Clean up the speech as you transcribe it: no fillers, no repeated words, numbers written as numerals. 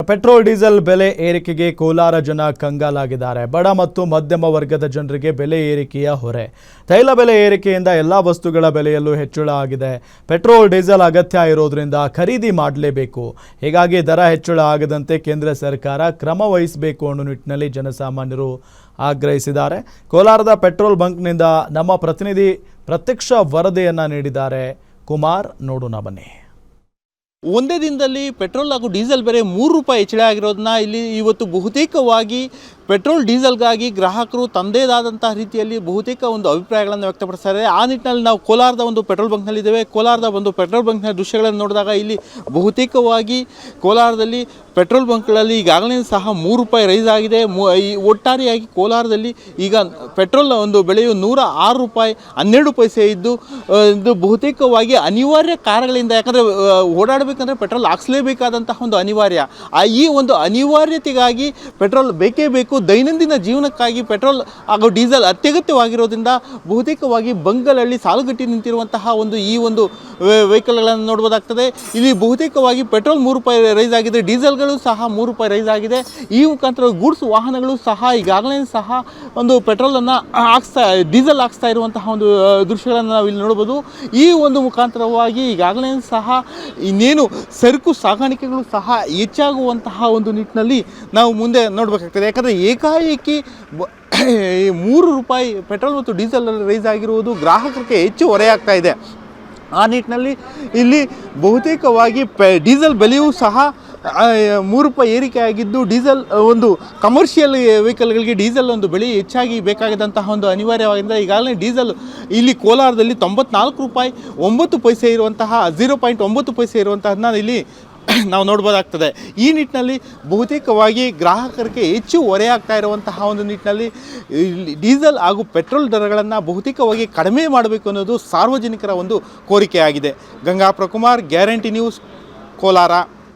Petrol diesel ಬೆಲೆ ಏರಿಕೆಗೆ ಕೋಲಾರ ಜನ ಕಂಗಾಲಾಗಿದ್ದಾರೆ. ಬಡ ಮತ್ತು ಮಧ್ಯಮ ವರ್ಗದ ಜನರಿಗೆ ಬೆಲೆ ಏರಿಕೆಯ ಹೊರೆ. ತೈಲ ಬೆಲೆ ಏರಿಕೆಯಿಂದ ಎಲ್ಲ ವಸ್ತುಗಳ ಬೆಲೆಯಲ್ಲೂ ಹೆಚ್ಚಳ ಆಗಿದೆ. ಪೆಟ್ರೋಲ್ ಡೀಸೆಲ್ ಅಗತ್ಯ ಇರೋದ್ರಿಂದ ಖರೀದಿ ಮಾಡಲೇಬೇಕು. ಹೀಗಾಗಿ ದರ ಹೆಚ್ಚಳ ಆಗದಂತೆ ಕೇಂದ್ರ ಸರ್ಕಾರ ಕ್ರಮ ವಹಿಸಬೇಕು ಅನ್ನೋ ನಿಟ್ಟಿನಲ್ಲಿ ಜನಸಾಮಾನ್ಯರು ಆಗ್ರಹಿಸಿದ್ದಾರೆ. ಕೋಲಾರದ ಪೆಟ್ರೋಲ್ ಬಂಕ್ನಿಂದ ನಮ್ಮ ಪ್ರತಿನಿಧಿ ಪ್ರತ್ಯಕ್ಷ ವರದಿಯನ್ನು ನೀಡಿದ್ದಾರೆ. ಕುಮಾರ್, ನೋಡೋಣ ಬನ್ನಿ. ಒಂದೇ ದಿನದಲ್ಲಿ ಪೆಟ್ರೋಲ್ ಹಾಗೂ ಡೀಸೆಲ್ ಬೆಲೆ ₹3 ಹೆಚ್ಚಳ ಆಗಿರೋದನ್ನ ಇಲ್ಲಿ ಇವತ್ತು ಬಹುತೇಕವಾಗಿ ಪೆಟ್ರೋಲ್ ಡೀಸೆಲ್ಗಾಗಿ ಗ್ರಾಹಕರು ತಂದೇದಾದಂಥ ರೀತಿಯಲ್ಲಿ ಬಹುತೇಕ ಒಂದು ಅಭಿಪ್ರಾಯಗಳನ್ನು ವ್ಯಕ್ತಪಡಿಸ್ತಾರೆ. ಆ ನಿಟ್ಟಿನಲ್ಲಿ ನಾವು ಕೋಲಾರದ ಒಂದು ಪೆಟ್ರೋಲ್ ಬಂಕ್ನಲ್ಲಿದ್ದೇವೆ. ಕೋಲಾರದ ಒಂದು ಪೆಟ್ರೋಲ್ ಬಂಕ್ನ ದೃಶ್ಯಗಳನ್ನು ನೋಡಿದಾಗ ಇಲ್ಲಿ ಬಹುತೇಕವಾಗಿ ಕೋಲಾರದಲ್ಲಿ ಪೆಟ್ರೋಲ್ ಬಂಕ್ಗಳಲ್ಲಿ ಈಗಾಗಲೇ ಸಹ ₹3 ರೈಸ್ ಆಗಿದೆ. ಒಟ್ಟಾರೆಯಾಗಿ ಕೋಲಾರದಲ್ಲಿ ಈಗ ಪೆಟ್ರೋಲ್ ಒಂದು ಬೆಲೆಯು ₹106 12 ಪೈಸೆ ಇದ್ದು ಇದು ಬಹುತೇಕವಾಗಿ ಅನಿವಾರ್ಯ ಕಾರಣಗಳಿಂದ, ಯಾಕಂದರೆ ಓಡಾಡಬೇಕಂದ್ರೆ ಪೆಟ್ರೋಲ್ ಹಾಕ್ಸಲೇಬೇಕಾದಂತಹ ಒಂದು ಅನಿವಾರ್ಯ. ಈ ಒಂದು ಅನಿವಾರ್ಯತೆಗಾಗಿ ಪೆಟ್ರೋಲ್ ಬೇಕೇ ಬೇಕು. ದೈನಂದಿನ ಜೀವನಕ್ಕಾಗಿ ಪೆಟ್ರೋಲ್ ಹಾಗೂ ಡೀಸೆಲ್ ಅತ್ಯಗತ್ಯವಾಗಿರೋದ್ರಿಂದ ಬಹುತೇಕವಾಗಿ ಬಂಕ್ಗಳಲ್ಲಿ ಸಾಲುಗಟ್ಟಿ ನಿಂತಿರುವಂತಹ ಈ ಒಂದು ವೆಹಿಕಲ್ಗಳನ್ನು ನೋಡ್ಬೋದಾಗ್ತದೆ. ಇಲ್ಲಿ ಬಹುತೇಕವಾಗಿ ಪೆಟ್ರೋಲ್ ₹3 ರೈಸ್ ಆಗಿದೆ, ಡೀಸೆಲ್ಗಳು ಸಹ ₹3 ರೈಸ್ ಆಗಿದೆ. ಈ ಮುಖಾಂತರ ಗೂಡ್ಸ್ ವಾಹನಗಳು ಸಹ ಈಗಾಗಲೇ ಸಹ ಒಂದು ಪೆಟ್ರೋಲನ್ನು ಡೀಸೆಲ್ ಹಾಕ್ಸ್ತಾ ಇರುವಂತಹ ಒಂದು ದೃಶ್ಯಗಳನ್ನು ನಾವು ಇಲ್ಲಿ ನೋಡ್ಬೋದು. ಈ ಒಂದು ಮುಖಾಂತರವಾಗಿ ಈಗಾಗಲೇ ಸಹ ಇನ್ನೇನು ಸರಕು ಸಾಗಾಣಿಕೆಗಳು ಸಹ ಹೆಚ್ಚಾಗುವಂತಹ ಒಂದು ನಿಟ್ಟಿನಲ್ಲಿ ನಾವು ಮುಂದೆ ನೋಡಬೇಕಾಗ್ತದೆ. ಯಾಕಂದರೆ ಏಕಾಏಕಿ ₹3 ಪೆಟ್ರೋಲ್ ಮತ್ತು ಡೀಸೆಲ್ ರೈಸ್ ಆಗಿರುವುದು ಗ್ರಾಹಕರಿಗೆ ಹೆಚ್ಚು ಹೊರೆಯಾಗ್ತಾ ಇದೆ. ಆ ನಿಟ್ಟಿನಲ್ಲಿ ಇಲ್ಲಿ ಬಹುತೇಕವಾಗಿ ಡೀಸೆಲ್ ಬೆಲೆಯೂ ಸಹ ₹3 ಏರಿಕೆ ಆಗಿದ್ದು, ಡೀಸೆಲ್ ಒಂದು ಕಮರ್ಷಿಯಲ್ ವೆಹಿಕಲ್ಗಳಿಗೆ ಡೀಸೆಲ್ ಒಂದು ಬೆಲೆ ಹೆಚ್ಚಾಗಿ ಬೇಕಾಗಿದ್ದಂತಹ ಒಂದು ಅನಿವಾರ್ಯವಾಗಿದ್ದ ಈಗಾಗಲೇ ಡೀಸೆಲ್ ಇಲ್ಲಿ ಕೋಲಾರದಲ್ಲಿ ₹94 9 ಪೈಸೆ ಇರುವಂತಹ 0.9 ಪೈಸೆ ಇರುವಂತಹದನ್ನ ಇಲ್ಲಿ ನಾವು ನೋಡ್ಬೋದಾಗ್ತದೆ. ಈ ನಿಟ್ಟಿನಲ್ಲಿ ಬಹುತೇಕವಾಗಿ ಗ್ರಾಹಕರಿಗೆ ಹೆಚ್ಚು ಹೊರೆಯಾಗ್ತಾ ಇರುವಂತಹ ಒಂದು ನಿಟ್ಟಿನಲ್ಲಿ ಡೀಸೆಲ್ ಹಾಗೂ ಪೆಟ್ರೋಲ್ ದರಗಳನ್ನು ಬಹುತೇಕವಾಗಿ ಕಡಿಮೆ ಮಾಡಬೇಕು ಅನ್ನೋದು ಸಾರ್ವಜನಿಕರ ಒಂದು ಕೋರಿಕೆಯಾಗಿದೆ. Gangapura Kumar, guarantee news, Kolar.